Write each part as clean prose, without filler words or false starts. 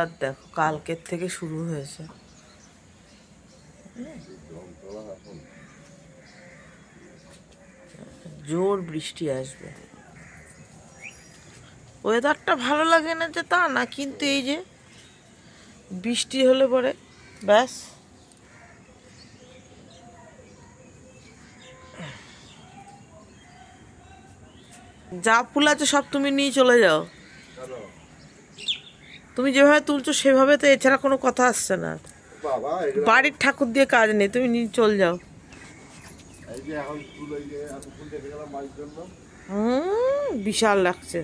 Weather দেখো, কালকের থেকে শুরু হয়েছে। জোর বৃষ্টি আসবে। ওয়েদারটা ভালো লাগে না যে তা না, কিন্তু এই যে বৃষ্টি হলে পরে ব্যাস যা ফুল আছে সব তুমি নিয়ে চলে যাও। তুমি যেভাবে তুলছো সেভাবে তো, এছাড়া কোনো কথা আসছে না। বাড়ির ঠাকুর দিয়ে কাজ নেই, তুমি নিয়ে চলে যাও। বিশাল লাগছে।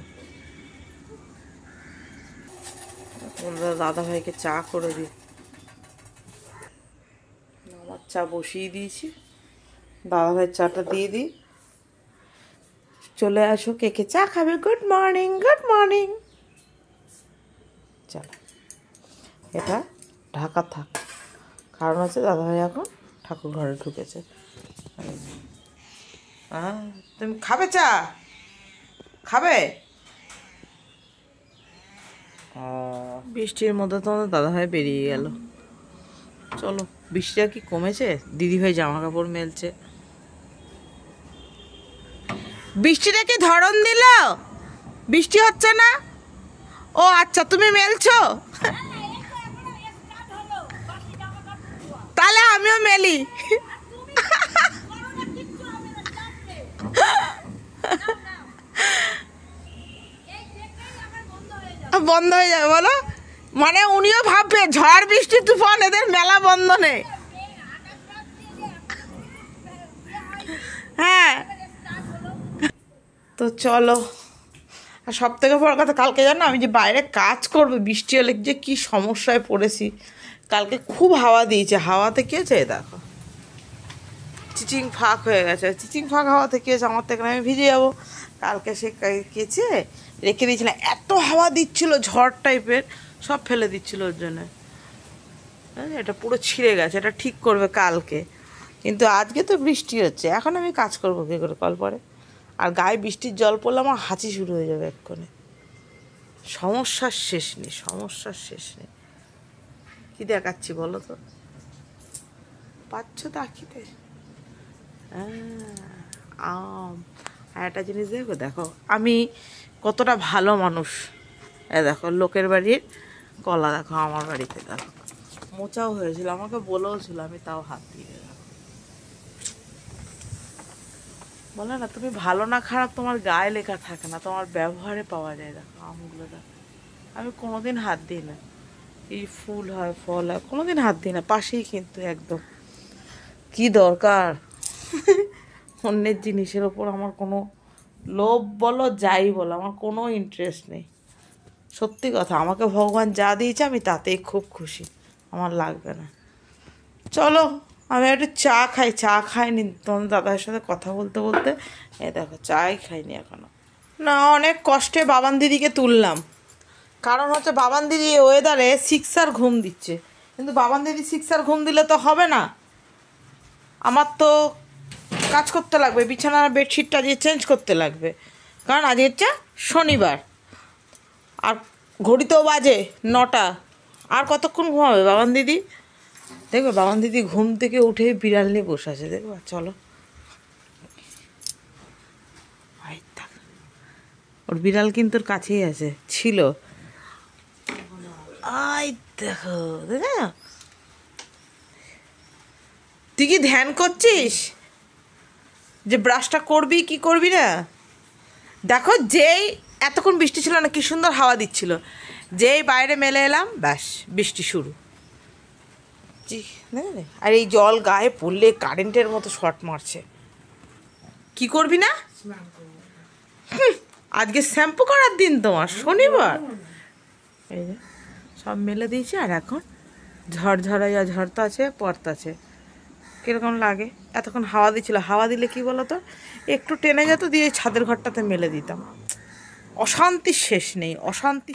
দাদা ভাইকে চা করে দিই। আমার চা বসিয়ে দিয়েছি, দাদা ভাইয়ের চাটা দিয়ে দিই। চলে আসো, কে কে চা খাবে। Good morning, good morning. চলো, এটা ঢাকা থাক, কারণ হচ্ছে দাদাভাই এখন ঠাকুর ঘরে ঢুকেছে। তুমি খাবে চা? খাবে? বৃষ্টির মধ্যে তোমাদের দাদাভাই বেরিয়ে গেল। চলো, বৃষ্টিটা কি কমেছে? দিদিভাই জামা কাপড় মেলছে। বৃষ্টিটা কি ধরন দিল? বৃষ্টি হচ্ছে না? ও আচ্ছা, তুমি মেলছো? তাহলে আমিও মেলি। বন্ধ হয়ে যাবে বলো? মানে উনিও ভাববে ঝড় বৃষ্টি তুফান এদের মেলা বন্ধ নেই। হ্যাঁ, তো চলো। আর সব থেকে বড় কথা, কালকে জানো আমি যে বাইরে কাজ করবো, বৃষ্টি হলে যে কি সমস্যায় পড়েছি। কালকে খুব হাওয়া দিয়েছে, হাওয়াতে কি হয়েছে দেখো, চিচিং ফাঁক হয়ে গেছে। চিচিং ফাঁক হাওয়াতে কি হয়েছে, আমার থেকে আমি ভিজে যাবো। কালকে সে কেচে রেখে দিয়েছিলাম, এত হাওয়া দিচ্ছিল, ঝড় টাইপের, সব ফেলে দিচ্ছিল ওর জন্য। এটা পুরো ছিঁড়ে গেছে, এটা ঠিক করবে কালকে। কিন্তু আজকে তো বৃষ্টি হচ্ছে, এখন আমি কাজ করবো কী করে কল পরে? আর গায়ে বৃষ্টির জল পড়লে আমার হাঁচি শুরু হয়ে যাবে এক্ষণে। সমস্যার শেষ নেই, সমস্যার শেষ নেই। কী দেখাচ্ছি বলো তো? পাচ্ছ তাকিতে? আম। আর একটা জিনিস দেখো, দেখো আমি কতটা ভালো মানুষ। দেখো লোকের বাড়ির কলা, দেখো আমার বাড়িতে দেখো মোচাও হয়েছিল, আমাকে বলেও ছিল, আমি তাও হাত দিয়ে দিলাম। বলে না, তুমি ভালো না খারাপ তোমার গায়ে লেখা থাকে না, তোমার ব্যবহারে পাওয়া যায়। দেখো আমগুলো দেখো, আমি কোনোদিন হাত দিই না। এই ফুল হয়, ফল হয়, কোনোদিন হাত দিই না, পাশেই কিন্তু একদম। কি দরকার অন্যের জিনিসের ওপর আমার কোনো লোভ বলো যাই বলো, আমার কোনো ইন্টারেস্ট নেই। সত্যি কথা, আমাকে ভগবান যা দিয়েছে আমি তাতেই খুব খুশি, আমার লাগবে না। চলো আমি একটু চা খাই। চা খাইনি, তোমার দাদার সাথে কথা বলতে বলতে দেখো চাই খাইনি এখনো। না, অনেক কষ্টে বাবান দিদিকে তুললাম, কারণ হচ্ছে বাবান দিদি ওয়েদারে সিক্সার ঘুম দিচ্ছে। কিন্তু বাবান দিদি সিক্সার ঘুম দিলে তো হবে না, আমার তো কাজ করতে লাগবে, বিছানার বেডশিটটা দিয়ে চেঞ্জ করতে লাগবে, কারণ আজ হচ্ছে শনিবার। আর ঘড়িতেও বাজে 9টা। আর কতক্ষণ ঘুমাবে বাবান দিদি? দেখবে বাবান দিদি ঘুম থেকে উঠে বিড়াল নিয়ে বসে আছে, দেখবে। চলো, ওর বিড়াল কিন্তু ওর কাছেই আছে, ছিল। আই দেখো, দেখো তুই কি ধ্যান করছিস যে ব্রাশটা করবি কি করবি না? দেখো, যেই এতক্ষণ বৃষ্টি ছিল না, কি সুন্দর হাওয়া দিচ্ছিল, যেই বাইরে মেলে এলাম ব্যাস বৃষ্টি শুরু। আর এই জল গায়ে পড়লে কারেন্টের মতো শর্ট মারছে। কি করবি না? আজকে শ্যাম্পু করার দিন তোমার, শনিবার। এই যে সব মেলে দিয়েছি, আর এখন ঝড়ঝড়াইয়া ঝড়তে আছে, পড়তে আছে। কীরকম লাগে? এতক্ষণ হাওয়া দিচ্ছিল, হাওয়া দিলে কি বলো তো, একটু টেনে যেত, দিয়ে ছাদের ঘরটাতে মেলে দিতাম। অশান্তির শেষ নেই, অশান্তি।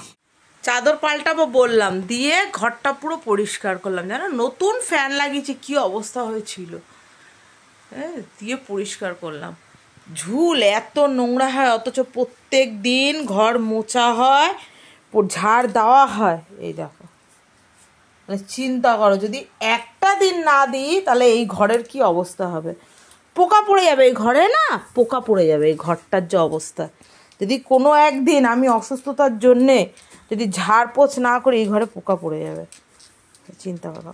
চাদর পাল্টাবো বললাম, দিয়ে ঘরটা পুরো পরিষ্কার করলাম। জানো, নতুন ফ্যান লাগিয়েছি, কি অবস্থা হয়েছিল, হ্যাঁ, দিয়ে পরিষ্কার করলাম। ঝুল এত নোংরা হয়, অথচ প্রত্যেক দিন ঘর মোছা হয়, ঝাড় দেওয়া হয়। এই দেখো তাহলে চিন্তা করো, যদি একটা দিন না দিই তাহলে এই ঘরের কি অবস্থা হবে। পোকা পড়ে যাবে এই ঘরে, না পোকা পড়ে যাবে এই ঘরটার যে অবস্থা। যদি কোনো একদিন আমি অসুস্থতার জন্যে যদি ঝাড়পোছ না করি এই ঘরে পোকা পড়ে যাবে, চিন্তা করো।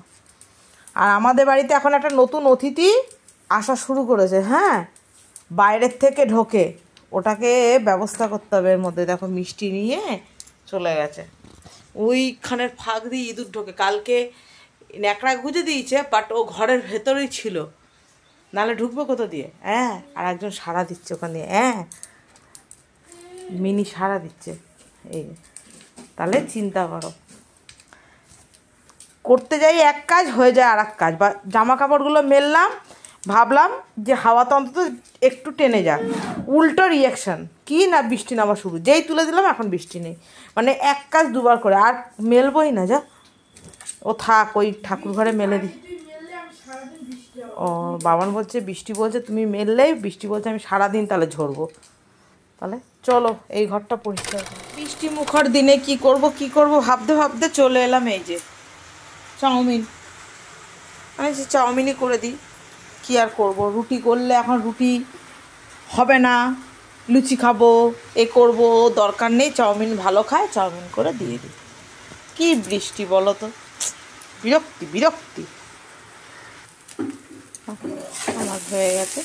আর আমাদের বাড়িতে এখন একটা নতুন অতিথি আসা শুরু করেছে, হ্যাঁ, বাইরের থেকে ঢোকে, ওটাকে ব্যবস্থা করতে হবে। এর মধ্যে দেখো মিষ্টি নিয়ে চলে গেছে, ওইখানের ফাঁক দিয়ে ইঁদুর ঢোকে। কালকে ন্যাকড়া গুঁজে দিয়েছে, বাট ও ঘরের ভেতরেই ছিল, নাহলে ঢুকবে কোথা দিয়ে। হ্যাঁ, আর একজন সাড়া দিচ্ছে ওখানে, হ্যাঁ মিনি সাড়া দিচ্ছে। এই তাহলে চিন্তা করো, করতে যাই এক কাজ হয়ে যায় আর এক কাজ। বা জামা কাপড়গুলো মেললাম, ভাবলাম যে হাওয়া তো অন্তত একটু টেনে যাক, উল্টো রিয়াকশান কি না, বৃষ্টি নামা শুরু। যেই তুলে দিলাম এখন বৃষ্টি নেই, মানে এক কাজ দুবার করে। আর মেলবই না, যা ও থাক, ওই ঠাকুর ঘরে মেলে দিই। ও বাবান বলছে, বৃষ্টি বলছে তুমি মেললেই, বৃষ্টি বলছে আমি সারাদিন তাহলে ঝরবো। তাহলে চলো এই ঘরটা পরিষ্কার। বৃষ্টি মুখর দিনে কি করব ভাবতে ভাবতে চলে এলাম এই যে চাউমিন। আমি যে চাউমিনই করে দিই, কি আর করব। রুটি করলে এখন রুটি হবে না, লুচি খাবো, এ করব, দরকার নেই। চাউমিন ভালো খায়, চাউমিন করে দিয়ে দিই। কি বৃষ্টি বলো তো, বিরক্তি বিরক্তি। আমার হয়ে গেছে।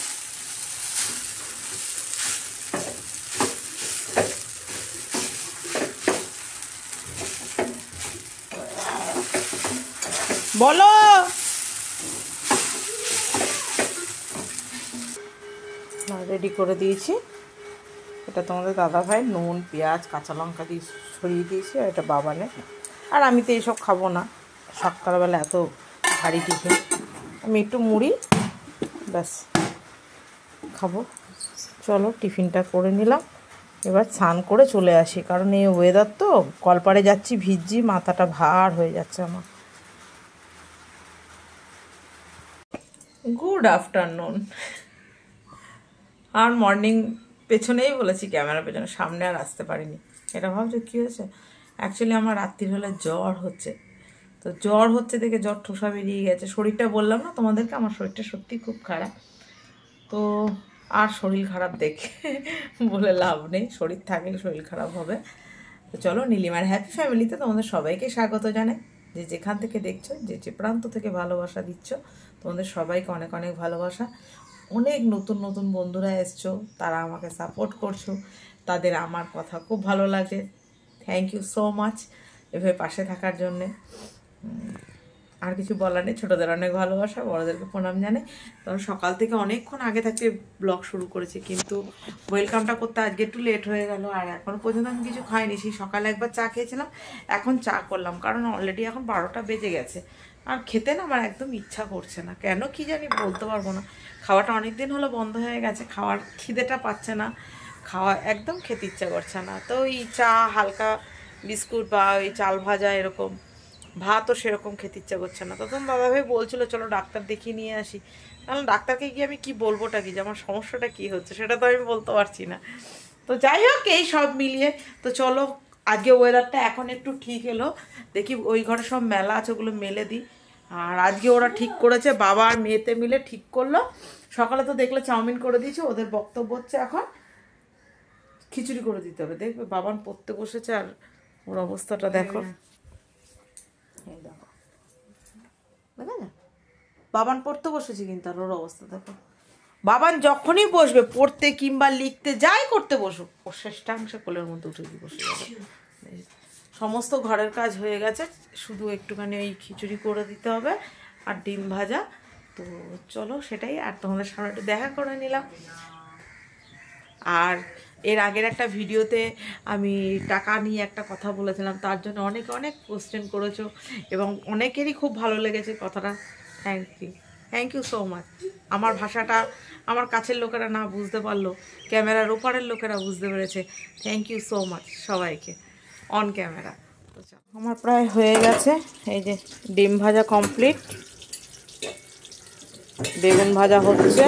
বলো, রেডি করে দিয়েছি। এটা তোমাদের দাদা ভাই নুন পেঁয়াজ কাঁচা লঙ্কা দিয়ে ছড়িয়ে দিয়েছি, আর এটা বাবানে। আর আমি তো এইসব খাবো না, সকালবেলা এত ভারী টিফিন। আমি একটু মুড়ি ব্যাস খাবো। চলো টিফিনটা করে নিলাম, এবার স্নান করে চলে আসি, কারণ এই ওয়েদার তো, কলপাড়ে যাচ্ছি ভিজছি, মাথাটা ভার হয়ে যাচ্ছে আমার। Good afternoon. আর মর্নিং পেছনেই বলেছি, ক্যামেরা পেছনে, সামনে আর আসতে পারিনি। এটা ভাবছো কী হয়েছে, অ্যাকচুয়ালি আমার রাত্রির হলে জ্বর হচ্ছে। তো জ্বর হচ্ছে দেখে জ্বর ঠোসা বেরিয়ে গেছে। শরীরটা বললাম না তোমাদেরকে, আমার শরীরটা সত্যি খুব খারাপ। তো আর শরীর খারাপ দেখে বলে লাভ নেই, শরীর থাকলে শরীর খারাপ হবে। তো চলো, নীলিমার হ্যাপি ফ্যামিলিতে তোমাদের সবাইকে স্বাগত জানাই। যে যেখান থেকে দেখছো, যে যে প্রান্ত থেকে ভালোবাসা দিচ্ছ, তোমাদের সবাইকে অনেক অনেক ভালোবাসা। অনেক নতুন নতুন বন্ধুরা এসছো, তারা আমাকে সাপোর্ট করছো, তাদের আমার কথা খুব ভালো লাগে। থ্যাংক ইউ সো মাচ এভাবে পাশে থাকার জন্যে। আর কিছু বলার নেই, ছোটোদের অনেক ভালোবাসা, বড়োদেরকে প্রণাম জানাই। কারণ সকাল থেকে অনেকক্ষণ আগে থাকতে ব্লগ শুরু করেছি, কিন্তু ওয়েলকামটা করতে আজকে একটু লেট হয়ে গেল। আর এখনও পর্যন্ত আমি কিছু খাইনি, সেই সকালে একবার চা খেয়েছিলাম, এখন চা করলাম, কারণ অলরেডি এখন 12টা বেজে গেছে। আর খেতে না আমার একদম ইচ্ছা করছে না, কেন কি জানি বলতে পারবো না। খাওয়াটা অনেক দিন হলো বন্ধ হয়ে গেছে, খাওয়ার খিদেটা পাচ্ছে না, খাওয়া একদম খেতে ইচ্ছা করছে না। তো এই চা, হালকা বিস্কুট বা ওই চাল ভাজা, এরকম ভাতও সেরকম খেতে ইচ্ছা করছে না। তখন দাদাভাই বলছিল চলো ডাক্তার দেখিয়ে নিয়ে আসি। কারণ ডাক্তারকে গিয়ে আমি কি বলবোটা কি, যে আমার সমস্যাটা কী হচ্ছে সেটা তো আমি বলতে পারছি না। তো যাই হোক, এই সব মিলিয়ে তো চলো, আজকে ওয়েদারটা এখন একটু ঠিক এলো, দেখি ওই ঘরে সব মেলা আছে, ওগুলো মেলে দিই। আর আজকে ওরা ঠিক করেছে, বাবা আর মেয়েতে মিলে ঠিক করলো। সকালে তো দেখলে চাউমিন করে দিয়েছে, ওদের বক্তব্য হচ্ছে এখন খিচুড়ি করে দিতে হবে। দেখবে বাবান পড়তে বসেছে, আর ওর অবস্থাটা দেখো, এই দেখো, দেখা যায় বাবান পড়তে বসেছে, কিন্তু আর ওর অবস্থা দেখো। বাবান যখনই বসবে পড়তে কিংবা লিখতে, যাই করতে বসুক, ও শেষটাংশে কোলের মধ্যে উঠে দিয়ে বসে যাবে। সমস্ত ঘরের কাজ হয়ে গেছে, শুধু একটুখানি ওই খিচুড়ি করে দিতে হবে আর ডিম ভাজা। তো চলো সেটাই, আর তোমাদের সামনে একটু দেখা করে নিলাম। আর এর আগের একটা ভিডিওতে আমি টাকা নিয়ে একটা কথা বলেছিলাম, তার জন্য অনেক অনেক কোশ্চেন করেছো, এবং অনেকেরই খুব ভালো লেগেছে কথাটা। Thank you so much. আমার ভাষাটা আমার কাছের লোকেরা না বুঝতে পারলো, ক্যামেরার ওপারের লোকেরা বুঝতে পেরেছে। থ্যাংক ইউ সো মাচ সবাইকে অন ক্যামেরা। আমার প্রায় হয়ে গেছে, এই যে ডিম ভাজা কমপ্লিট, বেগুন ভাজা হচ্ছে।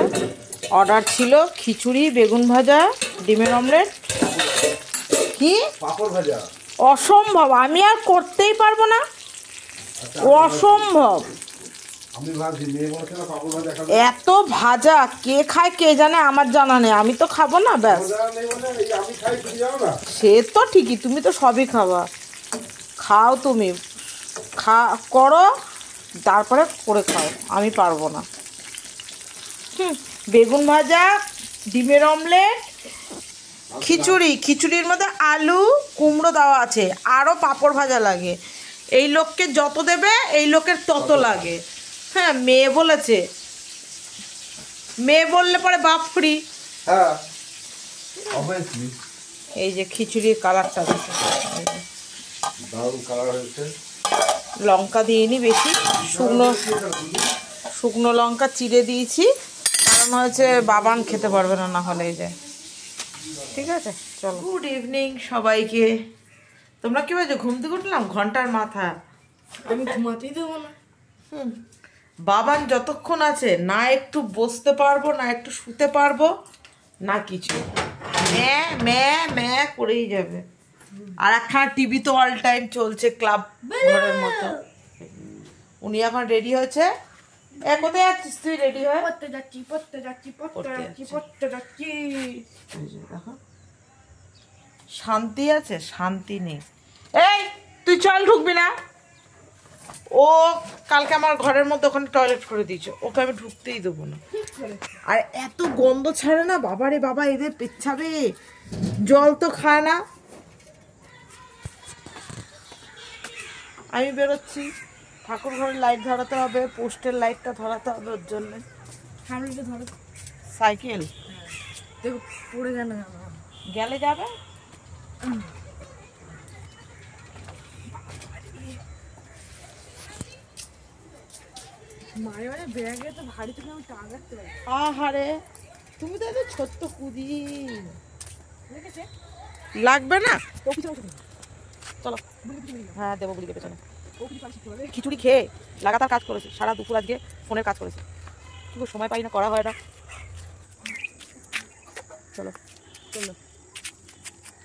অর্ডার ছিল খিচুড়ি, বেগুন ভাজা, ডিমের অমলেট, কি পাঁপড় ভাজা। অসম্ভব, আমি আর করতেই পারবো না। অসম্ভব। এত ভাজা কে খায় কে জানে, আমার জানা নেই, আমি তো খাবো না। ব্যাস, সে তো ঠিকই, তুমি তো সবই খাবা, খাও তুমি, করো, তারপরে করে খাও, আমি পারবো না। বেগুন ভাজা, ডিমের অমলেট, খিচুড়ি, খিচুড়ির মধ্যে আলু কুমড়ো দেওয়া আছে, আরও পাঁপড় ভাজা লাগে। এই লোককে যত দেবে এই লোকের তত লাগে। হ্যাঁ, মেয়ে বলেছে, মেয়ে বললে পরে বাপ ফ্রি। এই যে খিচুড়ির কালারটা লঙ্কা দিইনি বেশি, শুকনো লঙ্কা চিড়ে দিয়েছি, কারণ হচ্ছে বাবান খেতে পারবে না, না হলে। এই যে ঠিক আছে, চলো। গুড ইভিনিং সবাইকে। তোমরা কি বলছো, ঘুম থেকে উঠলাম ঘন্টার মাথা, আমি ঘুমাতেই দেবো না। বাবান যতক্ষণ আছে না একটু বসতে পারবো, না একটু শুতে পারবো, না কিছু, ম্যাঁ ম্যাঁ ম্যাঁ করেই যাবে। আর একখানা টিভি তো অল টাইম চলছে, ক্লাব ঘরের মতো। উনি এখন রেডি হয়েছে। কোথায় যাচ্ছিস তুই? রেডি হয়ে পড়তে যাচ্ছি, পড়তে যাচ্ছি, পড়তে যাচ্ছি, পড়তে যাচ্ছি। দেখো শান্তি আছে, শান্তি নেই। এই তুই চল, ঢুকবি না। ও কালকে আমার ঘরের মধ্যে ওখানে টয়লেট করে দিয়েছে, ওকে আমি ঢুকতেই দেবো না। আর এত গন্ধ ছাড়ে না, বাবারে বাবা, এদের পেচ্ছাবে, জল তো খায় না। আমি বেরোচ্ছি, ঠাকুর ঘরের লাইট ধরাতে হবে, পোস্টের লাইটটা ধরাতে হবে, ওর জন্য। সামনেটা ধরো, সাইকেল দেখো পড়ে গেলে যাবে। মারে মারে ব্যাগে তো ভারী, থেকে আমি টাঙাতে পারি। আহারে, তুমি তো এত ছোট্ট কুদি, লাগবে না। চলো, হ্যাঁ দেবো বলি, পেছনে খিচুড়ি খেয়ে লাগাতার কাজ করেছে, সারা দুপুর আজকে ফোনের কাজ করেছে, কিন্তু সময় পাই না, করা হয় না। চলো চলো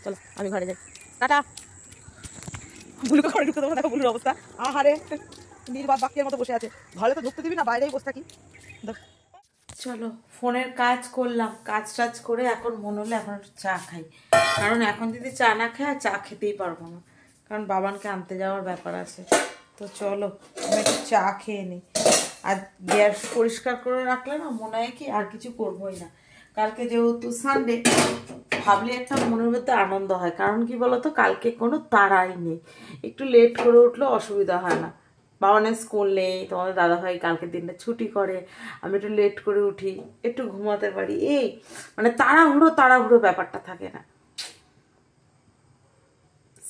চলো, আমি ঘরে যাই, টাটা। বুলুকে ঘরে ঢুকতে দেবো, দেখো বুলুর অবস্থা, আহারে নির্বাক বাক্যের মতো বসে আছে। ঘরে তো ঢুকতে দিবি না, বাইরেই বসে থাকি। চলো, ফোনের কাজ করলাম, কাজ টাজ করে এখন মনে হলো এখন একটু চা খাই, কারণ এখন যদি চা না খাই আর চা খেতেই পারবো না, কারণ বাবানকে আনতে যাওয়ার ব্যাপার আছে। তো চলো আমি একটু চা খেয়ে নিই। আর গ্যাস পরিষ্কার করে রাখলে না মনে হয় কি আর কিছু করবোই না। কালকে যেহেতু সানডে, ভাবলে একটা মনের মধ্যে আনন্দ হয়, কারণ কি বলতো, কালকে কোনো তাড়াই নেই, একটু লেট করে উঠলেও অসুবিধা হয় না। বাবানের স্কুল নেই, তোমাদের দাদাভাই কালকের দিনটা ছুটি করে, আমি একটু লেট করে উঠি, একটু ঘুমাতে পারি, এই মানে তাড়াহুড়ো ব্যাপারটা থাকে না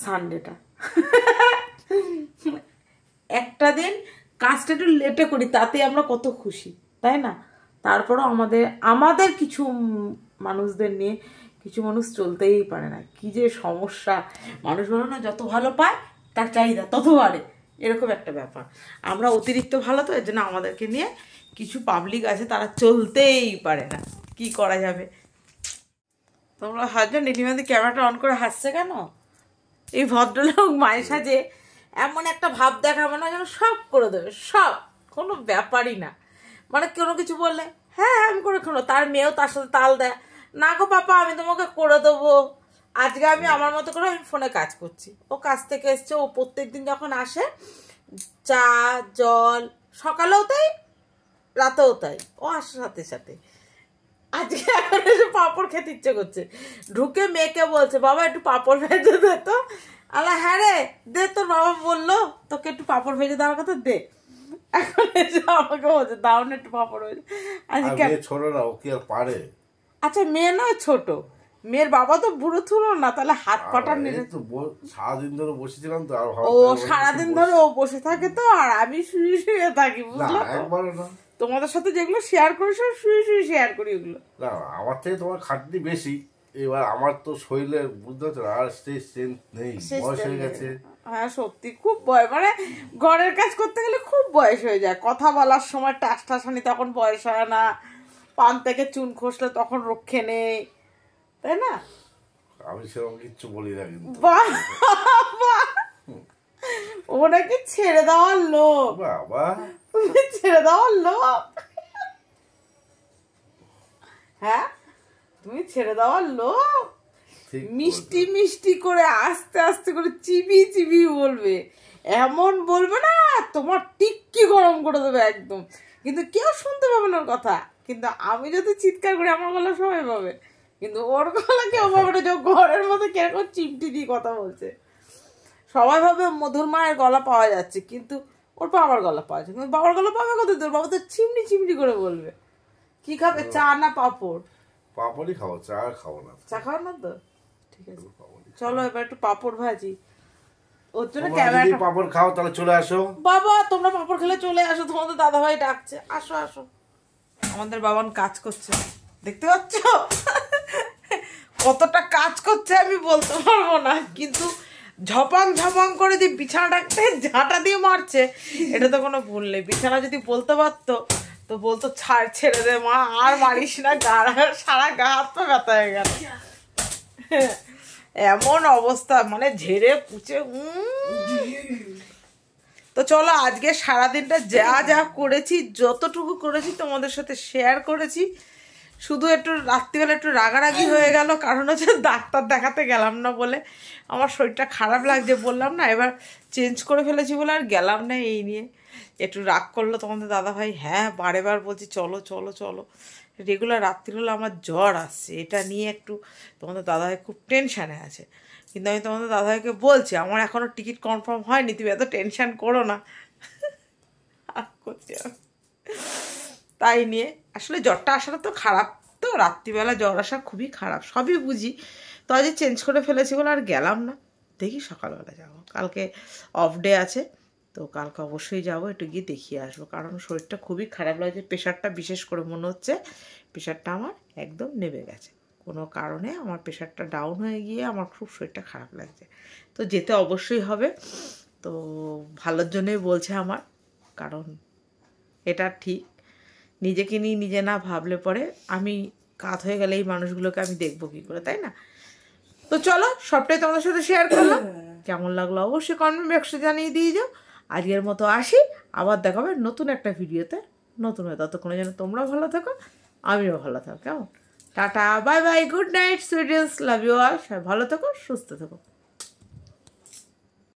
সানডেটা। একটা দিন কাজটা একটু লেটে করি, তাতে আমরা কত খুশি, তাই না? তারপরও আমাদের কিছু মানুষদের নিয়ে কিছু মানুষ চলতেই পারে না, কি যে সমস্যা। মানুষ বলো না, যত ভালো পায় তার চাহিদা তত বাড়ে, এরকম একটা ব্যাপার। আমরা অতিরিক্ত ভালো, তো এর জন্য আমাদেরকে নিয়ে কিছু পাবলিক আছে, তারা চলতেই পারে না, কি করা যাবে। তোমরা হাসছো, নীলিমাদি ক্যামেরাটা অন করে হাসছে কেন? এই ভদ্রলোক মায়ের সাজে এমন একটা ভাব দেখাবে না যেন সব করে দেবে, সব, কোনো ব্যাপারই না। মানে কোনো কিছু বললে হ্যাঁ আমি করে খাবো, তার মেয়েও তার সাথে তাল দেয়, না গো পাপা আমি তোমাকে করে দেবো, আজকে আমি আমার মতো করে আমি ফোনে কাজ করছি। ও কাজ থেকে এসছে, ও প্রত্যেকদিন যখন আসে চা জল, সকালেও তাই রাতেও তাই, ও আসার সাথে সাথে আজকে এখন এসে পাঁপড় খেতে ইচ্ছে করছে, ঢুকে মেয়েকে বলছে বাবা একটু পাঁপড় ভেজে দে তো। আলা হ্যাঁ রে দে, তোর বাবা বললো তোকে একটু পাঁপড় ভেজে দেওয়ার কথা, দে। এখন এসে আমাকে বলছে দাও না একটু পাঁপড় ভেজে। আজকে ছোট না, ও কি আর পারে? আচ্ছা মেয়ে নয় ছোট, মেয়ের বাবা তো বুড়ো থুলো না, তাহলে হাত পাটা নিয়ে সারাদিন ধরে বসেছিলাম তো। ও সারাদিন ধরে ও বসে থাকে তো, আর আমি শুয়ে শুয়ে থাকি, বুঝলো? একবারও না, তোমাদের সাথে যেগুলো শেয়ার করি সব শুয়ে শুয়ে শেয়ার করি ওগুলো। না আমার থেকে তোমার খাটনি বেশি, এবার আমার তো শরীরে বুঝতে পারছো আর সেই স্ট্রেংথ নেই, বয়স হয়ে গেছে। হ্যাঁ সত্যি খুব বয়স, মানে ঘরের কাজ করতে গেলে খুব বয়স হয়ে যায়, কথা বলার সময় টাস টাসানি তখন বয়স হয় না, পান থেকে চুন খসলে তখন রক্ষে নেই, তাই না? আমি সেরকম কিচ্ছু বলি না, কিন্তু ওনাকে ছেড়ে দেওয়ার লোক বাবা, তুমি ছেড়ে দেওয়ার লোক। হ্যাঁ তুমি ছেড়ে দেওয়ার লোক। মিষ্টি মিষ্টি করে আস্তে আস্তে করে চিবি চিবি বলবে, এমন বলবে না তোমার টিক্কি গরম করে দেবে একদম, কিন্তু কেউ শুনতে পাবে না ওর কথা। কিন্তু আমি যদি চিৎকার করি আমার গলা সবাই পাবে, কিন্তু ওর গলা কেউ পাবে না। যে ঘরের মধ্যে কিরকম চিমটি দিয়ে কথা বলছে, সবাই ভাবে মধুর মায়ের গলা পাওয়া যাচ্ছে, কিন্তু ওর বাবার গলা পাওয়া যাচ্ছে। কিন্তু বাবার গলা পাবে কত দূর, বাবা তো চিমনি চিমনি করে বলবে। কি খাবে, চা না পাঁপড়? পাপড়ই খাবো, চা খাবো না। চা খাও না তো, ঠিক আছে চলো এবার একটু পাঁপড় ভাজি। ওর জন্য তোমরা ক্যামেরা, যদি পাপড় খাও তাহলে চলে আসো। বাবা তোমরা পাঁপড় খেলে চলে আসো, তোমাদের দাদাভাই ডাকছে, আসো আসো। আমাদের বাবান কাজ করছে, দেখতে পাচ্ছ কতটা কাজ করছে আমি বলতে পারবো না, কিন্তু ঝপাং ঝপাং করে যে বিছানাটাকে ঝাঁটা দিয়ে মারছে, এটা তো কোনো ভুল নেই। বিছানা যদি বলতে পারতো তো বলতো ছাড়, ছেড়ে দে মা, আর মারিস না, সারা গা হাত পা ব্যথা হয়ে গেল। এমন অবস্থা, মানে ঝেড়ে পুচে। তো চলো আজকে সারাদিনটা যা যা করেছি, যতটুকু করেছি তোমাদের সাথে শেয়ার করেছি। শুধু একটু রাত্রিবেলা একটু রাগারাগি হয়ে গেল, কারণ হচ্ছে ডাক্তার দেখাতে গেলাম না বলে আমার শরীরটা খারাপ লাগছে, বললাম না, এবার চেঞ্জ করে ফেলেছি বলে আর গেলাম না। এই নিয়ে একটু রাগ করলো তোমাদের দাদাভাই। হ্যাঁ বারে বার বলছি চলো চলো চলো, রেগুলার রাত্রিবেলা আমার জ্বর আসছে, এটা নিয়ে একটু তোমাদের দাদাভাই খুব টেনশানে আছে। কিন্তু আমি তোমাদের দাদাভাইকে বলছি আমার এখনও টিকিট কনফার্ম হয়নি, তুমি এত টেনশান করো না। করছি আমি তাই নিয়ে, আসলে জ্বরটা আসাটা তো খারাপ, তো রাত্রিবেলা জ্বর আসা খুবই খারাপ, সবই বুঝি। তো আজ চেঞ্জ করে ফেলেছি বলে আর গেলাম না, দেখি সকালবেলা যাবো, কালকে অফ ডে আছে, তো কালকে অবশ্যই যাবো, একটু গিয়ে দেখিয়ে আসবো, কারণ শরীরটা খুবই খারাপ লাগছে। প্রেশারটা বিশেষ করে মনে হচ্ছে প্রেশারটা আমার একদম নেমে গেছে, কোনো কারণে আমার প্রেশারটা ডাউন হয়ে গিয়ে আমার খুব শরীরটা খারাপ লাগছে। তো যেতে অবশ্যই হবে, তো ভালোর জন্যই বলছে আমার, কারণ এটা ঠিক, নিজেকে নিয়ে নিজে না ভাবলে পরে আমি কাত হয়ে গেলে এই মানুষগুলোকে আমি দেখবো কী করে, তাই না? তো চলো সবটাই তোমাদের সাথে শেয়ার করলাম, কেমন লাগলো অবশ্যই কমেন্ট বক্সে জানিয়ে দিয়ে যাও। আজকের মতো আসি, আবার দেখা হবে নতুন একটা ভিডিওতে, নতুন হয়ে, ততক্ষণে যেন তোমরা ভালো থাকো, আমিও ভালো থাকো, কেমন? Tata bye bye, good night sweet dreams, love you all, সবাই ভালো থাকো, সুস্থ থাকো।